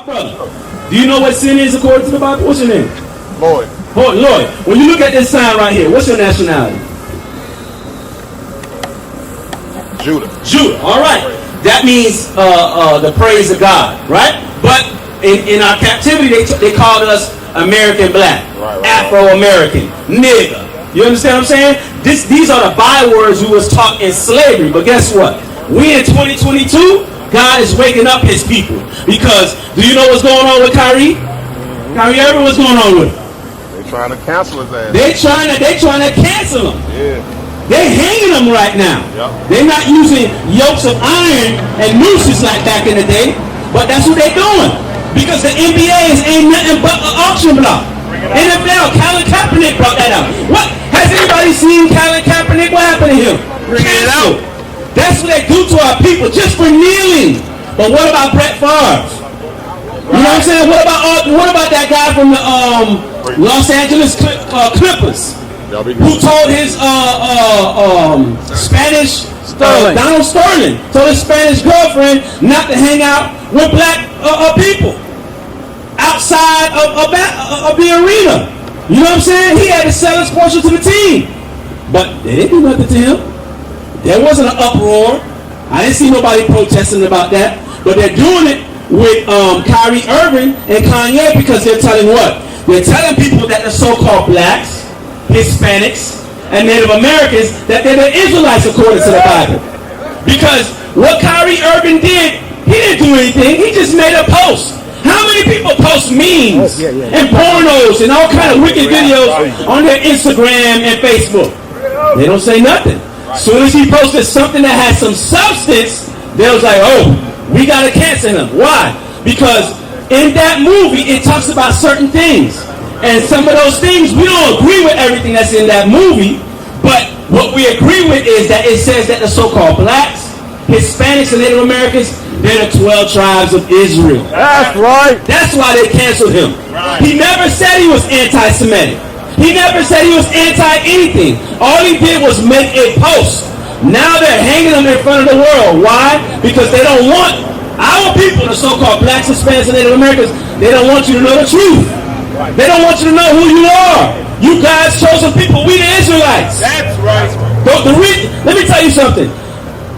brother, do you know what sin is according to the Bible? What's your name? Lloyd. Lloyd. When you look at this sign right here, what's your nationality? Judah. Judah. All right. That means the praise of God, right? But in our captivity, they called us American black, Afro-American, nigger. You understand what I'm saying? These are the bywords we was taught in slavery. But guess what? We in 2022, God is waking up his people. Because do you know what's going on with Kyrie? Kyrie Irving, what's going on with him? They're trying to cancel his ass. They trying to cancel him. Yeah. They're hanging them right now. Yep. They're not using yokes of iron and nooses like back in the day, but that's what they're doing. Because the NBA ain't nothing but an auction block. NFL, Colin Kaepernick brought that out. What? Has anybody seen Colin Kaepernick? What happened to him? Cancel. That's what they do to our people just for kneeling. But what about Brett Favre? You know what I'm saying? What about that guy from the Los Angeles Clippers? Who told his Spanish Donald Sterling told his Spanish girlfriend not to hang out with black people outside of the arena. You know what I'm saying? He had to sell his portion to the team, but they didn't do nothing to him. There wasn't an uproar. I didn't see nobody protesting about that. But they're doing it with Kyrie Irving and Kanye because they're telling what? They're telling people that the so-called blacks, Hispanics, and Native Americans, that they're the Israelites according to the Bible. Because what Kyrie Irving did, he didn't do anything. He just made a post. How many people post memes and pornos and all kind of wicked videos on their Instagram and Facebook? They don't say nothing. As soon as he posted something that had some substance, they was like, oh, we got to cancel him. Why? Because in that movie, it talks about certain things. And some of those things, we don't agree with everything that's in that movie, but what we agree with is that it says that the so-called blacks, Hispanics, and Native Americans, they're the 12 tribes of Israel. That's right. That's why they canceled him. Right. He never said he was anti-Semitic. He never said he was anti-anything. All he did was make a post. Now they're hanging him in front of the world. Why? Because they don't want our people, the so-called blacks, Hispanics, and Native Americans, they don't want you to know the truth. They don't want you to know who you are. You God's chosen people. We the Israelites. That's right. Let me tell you something.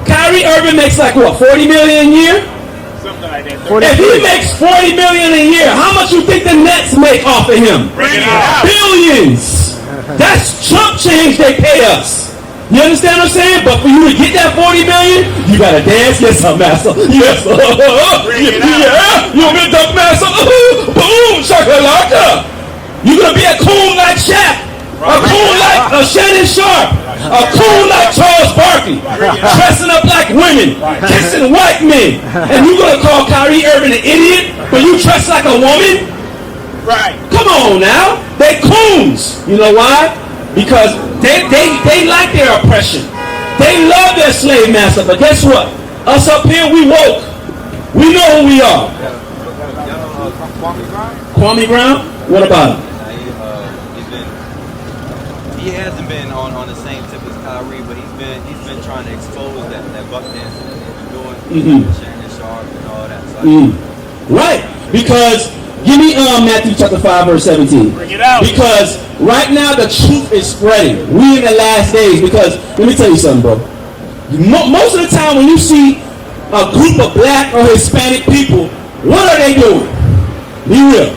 Kyrie Irving makes like what, 40 million a year? Something like that. If he makes 40 million a year, how much you think the Nets make off of him? Billions. That's Trump change they pay us. You understand what I'm saying? But for you to get that 40 million, you gotta dance. Yes, sir, master. Yes, sir. Yeah. You want me to dunk, master? Boom, shakalaka. You're gonna be a coon like Shaq, a coon like Shannon Sharp, a coon like Charles Barkley, dressing up like women, kissing white men, and you're gonna call Kyrie Irving an idiot when you dress like a woman? Right. Come on now. They coons. You know why? Because they like their oppression. They love their slave master. But guess what? Us up here, we woke. We know who we are. Kwame Brown? What about him? He hasn't been on the same tip as Kyrie, but he's been trying to expose that buck dancing that they've been doing, Shannon Sharp and all that. So Right. Because give me Matthew chapter 5 verse 17. Bring it out. Because right now the truth is spreading. We in the last days. Because let me tell you something, bro. Most of the time when you see a group of black or Hispanic people, what are they doing? Be real.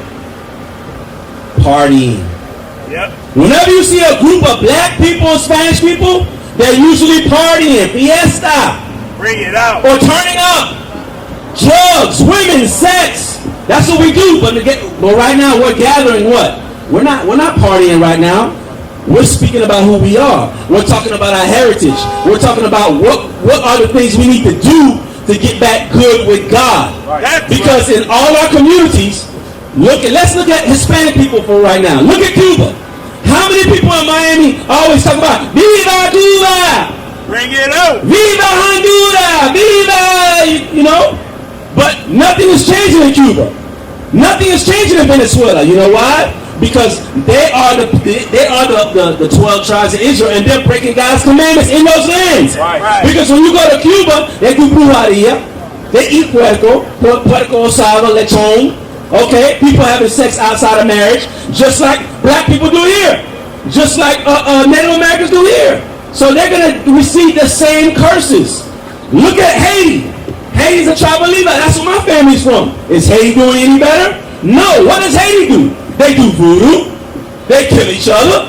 Partying. Yep. Whenever you see a group of black people or Spanish people, they're usually partying, fiesta. Bring it out. Or turning up. Drugs, women, sex. That's what we do. But right now we're gathering what? We're not partying right now. We're speaking about who we are. We're talking about our heritage. We're talking about what are the things we need to do to get back good with God. Right. Because in all our communities, let's look at Hispanic people for right now. Look at Cuba. How many people in Miami always talk about Viva Cuba? Bring it out. Viva Honduras! Viva! You know? But nothing is changing in Cuba. Nothing is changing in Venezuela. You know why? Because they are the 12 tribes of Israel, and they're breaking God's commandments in those lands. Right. Because when you go to Cuba, they do brujeria. They eat puerco asado, lechon. Okay, people having sex outside of marriage, just like black people do here, just like Native Americans do here. So they're gonna receive the same curses. Look at Haiti. Haiti's a tribe of Levi. That's where my family's from. Is Haiti doing any better? No. What does Haiti do? They do voodoo. They kill each other.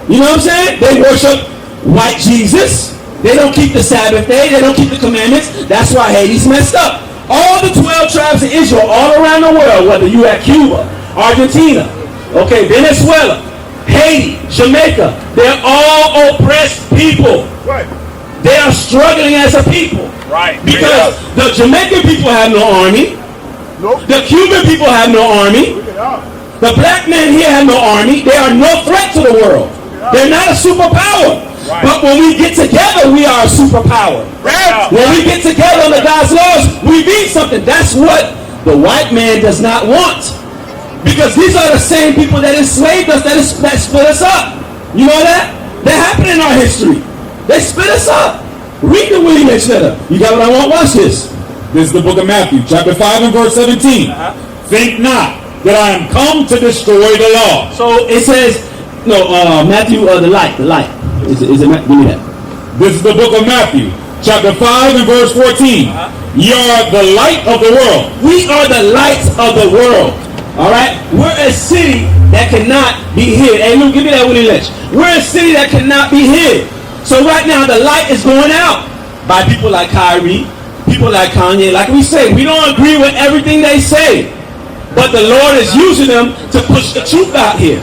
You know what I'm saying? They worship white Jesus. They don't keep the Sabbath day. They don't keep the commandments. That's why Haiti's messed up. All the 12 tribes of Israel all around the world, whether you at Cuba, Argentina, okay, Venezuela, Haiti, Jamaica, they're all oppressed people. Right. They are struggling as a people. Right. Because the Jamaican people have no army. Nope. The Cuban people have no army. The black men here have no army. They are no threat to the world. They're not a superpower. Right. But when we get together, we are a superpower. Right. When we get together under God's laws, we mean something. That's what the white man does not want. Because these are the same people that enslaved us, that split us up. You know that? That happened in our history. They split us up. Read the Willie Lynch letter. You got what I want? Watch this. This is the book of Matthew, chapter 5 and verse 17. Think not that I am come to destroy the law. So it says, Matthew, the light. Is it Matthew? Give me that. This is the book of Matthew, chapter 5 and verse 14. Ye are the light of the world. We are the lights of the world. All right? We're a city that cannot be hid. Hey, Luke, give me that Willie Lynch. We're a city that cannot be hid. So right now, the light is going out by people like Kyrie, people like Kanye. Like we say, we don't agree with everything they say. But the Lord is using them to push the truth out here.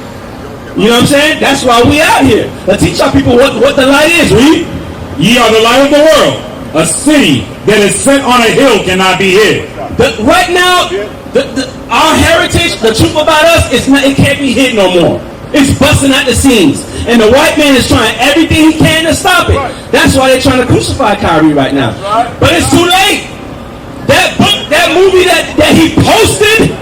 You know what I'm saying? That's why we out here. To teach our people what the light is. Read. Ye are the light of the world. A city that is set on a hill cannot be hid. Right now, our heritage, the truth about us, it can't be hid no more. It's busting at the seams. And the white man is trying everything he can to stop it. That's why they're trying to crucify Kyrie right now. But it's too late. That book, that movie that he posted,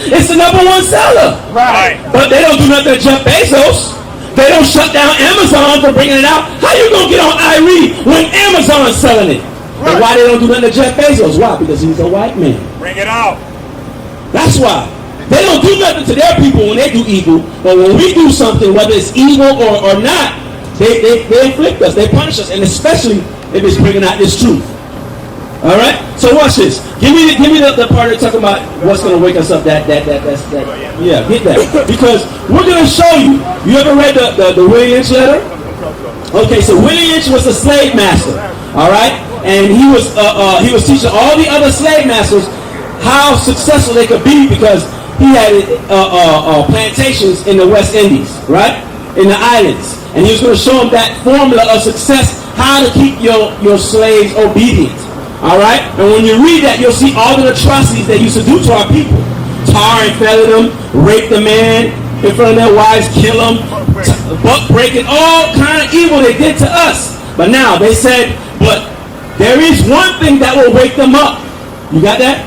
it's the #1 seller. Right. But they don't do nothing to Jeff Bezos. They don't shut down Amazon for bringing it out. How you gonna get on IUIC when Amazon's selling it? Right. And why they don't do nothing to Jeff Bezos? Why? Because he's a white man. Bring it out. That's why. They don't do nothing to their people when they do evil. But when we do something, whether it's evil or not, they inflict us. They punish us. And especially if it's bringing out this truth. All right? So watch this. Give me the part that's talking about what's going to wake us up. Yeah, get that. Because we're going to show you. You ever read the Willie Lynch letter? Okay, so Willie Lynch was a slave master. All right? And he was teaching all the other slave masters how successful they could be because he had plantations in the West Indies, right? In the islands. And he was going to show them that formula of success, how to keep your slaves obedient. All right? And when you read that, you'll see all the atrocities they used to do to our people. Tar and feather them, rape the man in front of their wives, kill them, buck breaking, all kind of evil they did to us. But now they said, but there is one thing that will wake them up. You got that?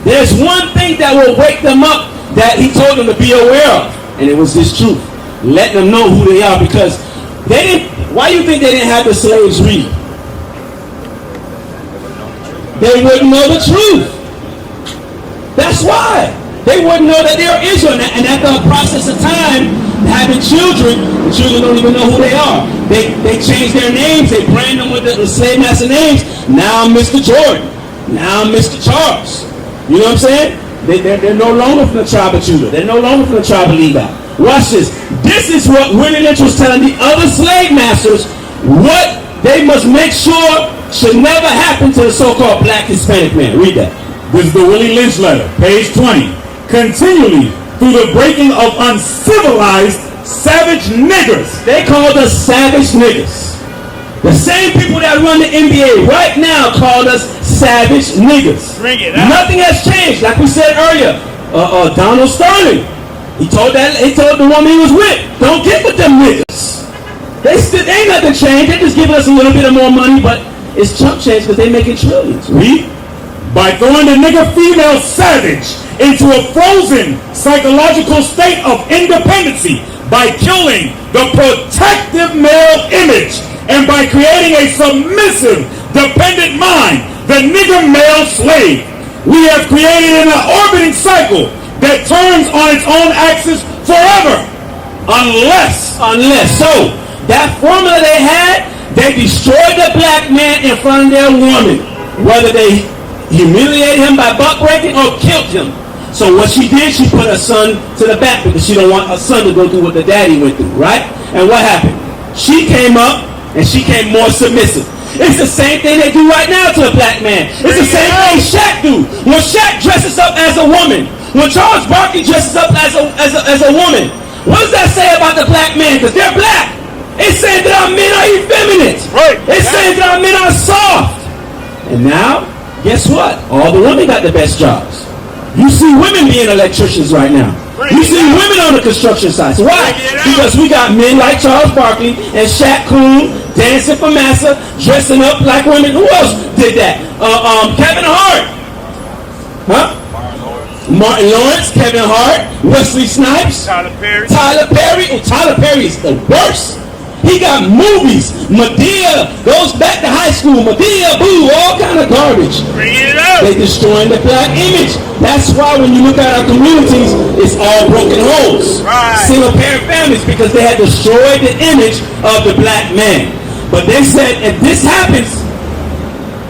There's one thing that will wake them up that he told them to be aware of. And it was this truth. Let them know who they are because they didn't, why do you think they didn't have the slaves read? They wouldn't know the truth. That's why. They wouldn't know that they're Israel. And after a process of time, having children, the children don't even know who they are. They change their names. They brand them with the slave master names. Now I'm Mr. Jordan. Now I'm Mr. Charles. You know what I'm saying? They're no longer from the tribe of Judah. They're no longer from the tribe of Levi. Watch this. This is what Willie Lynch was telling the other slave masters what they must make sure should never happen to the so-called black Hispanic man. Read that. This is the Willie Lynch letter, page 20. Continually, through the breaking of uncivilized, savage niggers. They called us savage niggas. The same people that run the NBA right now called us savage niggas. Bring it out. Nothing has changed. Like we said earlier, Donald Sterling, he told the woman he was with, don't get with them niggas. They ain't nothing changed. They just giving us a little bit of more money, but it's chump change because they making trillions. Read. By throwing the nigger female savage into a frozen psychological state of independency, by killing the protective male image, and by creating a submissive, dependent mind the nigger male slave. We have created an orbiting cycle that turns on its own axis forever, unless. So that formula they had, they destroyed the black man in front of their woman, whether they humiliated him by buck breaking or killed him. So what she did, she put her son to the back because she don't want her son to go through what the daddy went through, right? And what happened? She came up and she came more submissive. It's the same thing they do right now to a black man. It's the same thing Shaq do. When Shaq dresses up as a woman, when Charles Barkley dresses up as a woman, what does that say about the black man? Because they're black. It's saying that our men are effeminate. Right. It's saying that our men are soft. And now, guess what? All the women got the best jobs. You see women being electricians right now. You see women on the construction sites. Why? Because we got men like Charles Barkley and Shaq Coon dancing for massa, dressing up like women. Who else did that? Kevin Hart. Huh? Martin Lawrence, Kevin Hart, Wesley Snipes, Tyler Perry. Oh, Tyler Perry is the worst. He got movies. Madea goes back to high school. Madea, boo, all kind of garbage. Bring it out. They destroying the black image. That's why when you look at our communities, it's all broken homes. Right. Single parent families, because they had destroyed the image of the black man. But they said if this happens,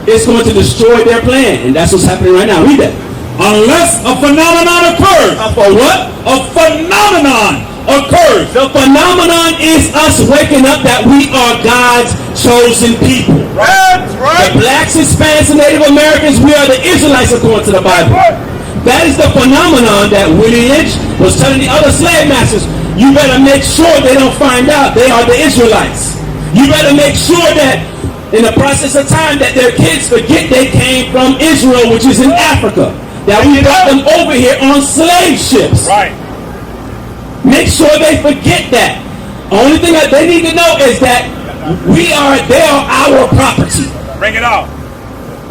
it's going to destroy their plan. And that's what's happening right now. Read that. Unless a phenomenon occurs. For what? A phenomenon occurs. The phenomenon is us waking up that we are God's chosen people. That's The right. blacks, Hispanics, and Native Americans, we are the Israelites according to the Bible. That is the phenomenon that Willie Lynch was telling the other slave masters. You better make sure they don't find out they are the Israelites. You better make sure that in the process of time that their kids forget they came from Israel, which is in Africa. That we got them over here on slave ships. Right. Make sure they forget that. Only thing that they need to know is that they are our property. Bring it out.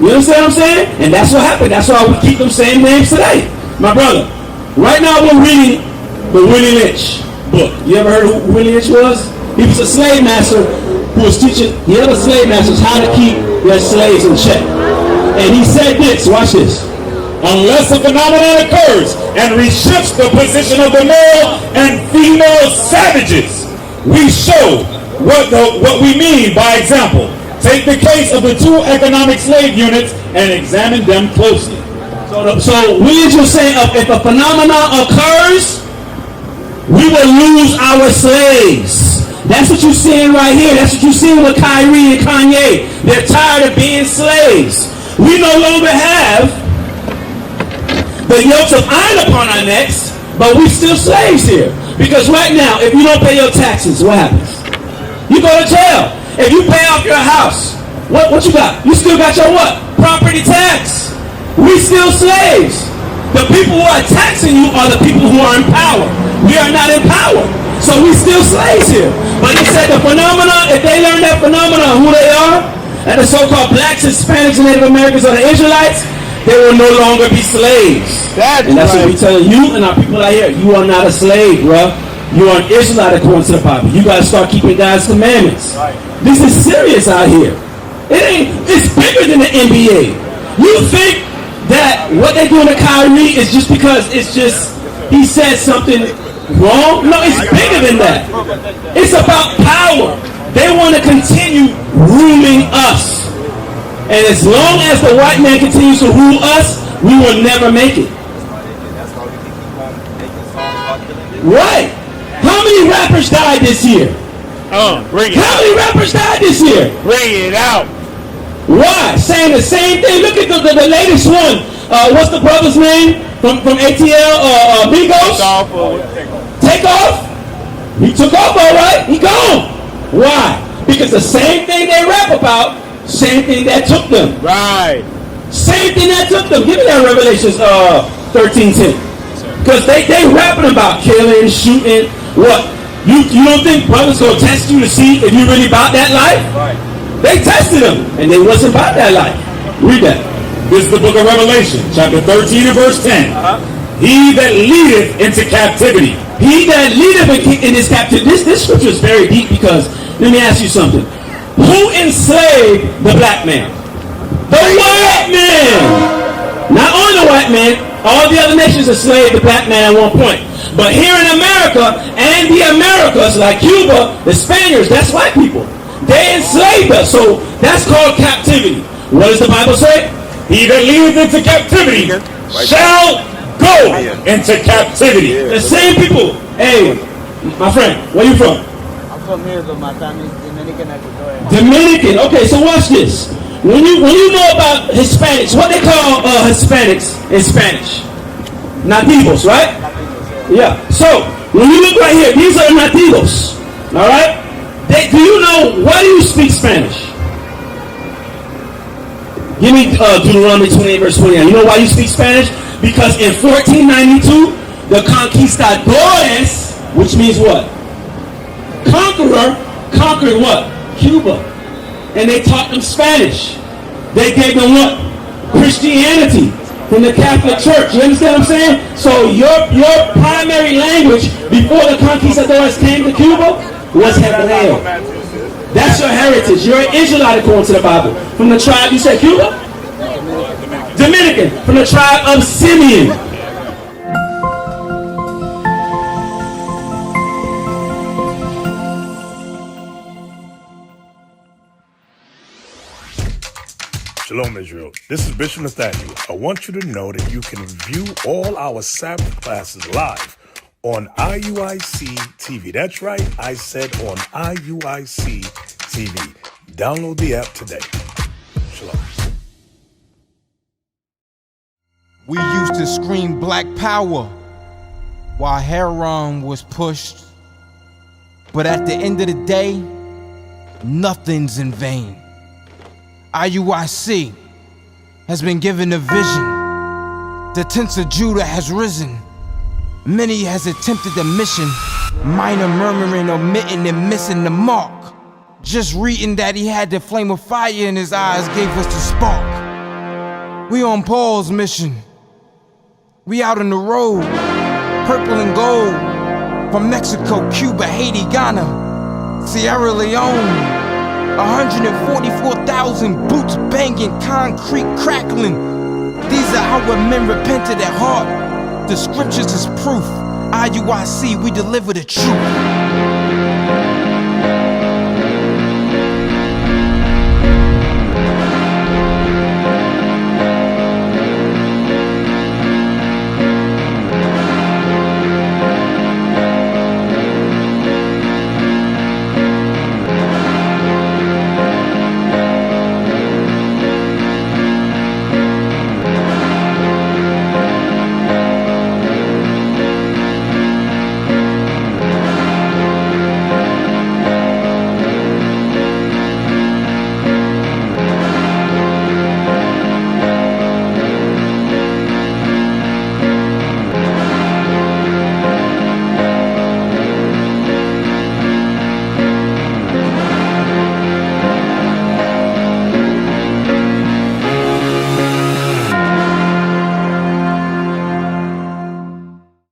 You understand what I'm saying? And that's what happened. That's why we keep them same names today. My brother, right now we're reading the Willie Lynch book. You ever heard who Willie Lynch was? He was a slave master who was teaching the other slave masters how to keep their slaves in check. And he said this, watch this. Unless a phenomenon occurs and reshifts the position of the male and female savages, we show what we mean by example. Take the case of the two economic slave units and examine them closely. So Williams was saying if a phenomenon occurs, we will lose our slaves. That's what you're seeing right here. That's what you're seeing with Kyrie and Kanye. They're tired of being slaves. We no longer have the yokes of iron upon our necks, but we still slaves here. Because right now, if you don't pay your taxes, what happens? You go to jail. If you pay off your house, what you got? You still got your what? Property tax. We still slaves. The people who are taxing you are the people who are in power. We are not in power. So we still slaves here. But he said the phenomenon, if they learn that phenomenon, who they are, and the so-called blacks, Hispanics, and Native Americans are the Israelites, they will no longer be slaves. That's what we telling you and our people out here. You are not a slave, bro. You are an Israelite according to the Bible. You got to start keeping God's commandments. Right. This is serious out here. It's bigger than the NBA. You think that what they're doing to Kyrie is just because he said something wrong? No, it's bigger than that. It's about power. They want to continue ruling us. And as long as the white man continues to rule us, we will never make it. Right. How many rappers died this year? Bring it How many rappers died this year? Bring it out. Why? Saying the same thing. Look at the latest one. What's the brother's name from ATL? Migos? Take off. He took off all right. He gone. Why? Because the same thing they rap about, same thing that took them. Right. Same thing that took them. Give me that Revelations 13:10. Because they rapping about killing, shooting. What? You don't think brothers gonna test you to see if you really about that life? Right. They tested them and they wasn't about that life. Read that. This is the book of Revelation, chapter 13 and verse 10. He that leadeth into captivity. He that leadeth in his captivity. This scripture is very deep because let me ask you something. Who enslaved the black man? The white man. Not only the white man, all the other nations enslaved the black man at one point. But here in America, and the Americas, like Cuba, the Spaniards, that's white people. They enslaved us, so that's called captivity. What does the Bible say? He that leadeth into captivity shall go into captivity. The same people. Hey, my friend, where you from? I'm from here, but my family's Dominican, Ecuadorian. Dominican. Okay, so watch this. When you know about Hispanics, what they call Hispanics in Spanish? Nativos, right? Yeah. So when you look right here, these are nativos. All right. Do you know why do you speak Spanish? Give me Deuteronomy 28 verse 29. You know why you speak Spanish? Because in 1492, the conquistadores, which means what? Conqueror, conquered what? Cuba. And they taught them Spanish. They gave them what? Christianity from the Catholic Church. You understand what I'm saying? So your primary language before the conquistadores came to Cuba was Hebreo. That's your heritage. You're an Israelite according to the Bible. From the tribe, you said Cuba? Dominican. From the tribe of Simeon. Shalom, Israel. This is Bishop Nathaniel. I want you to know that you can view all our Sabbath classes live on IUIC TV. That's right, I said on IUIC TV. Download the app today. Shalom. We used to scream Black Power while heroin was pushed. But at the end of the day, nothing's in vain. IUIC has been given a vision. The tents of Judah has risen. Many has attempted the mission, minor murmuring, omitting, and missing the mark. Just reading that he had the flame of fire in his eyes gave us the spark. We on Paul's mission. We out on the road, purple and gold, from Mexico, Cuba, Haiti, Ghana, Sierra Leone. 144,000 boots banging, concrete crackling. These are our men repented at heart. The scriptures is proof. IUIC, we deliver the truth.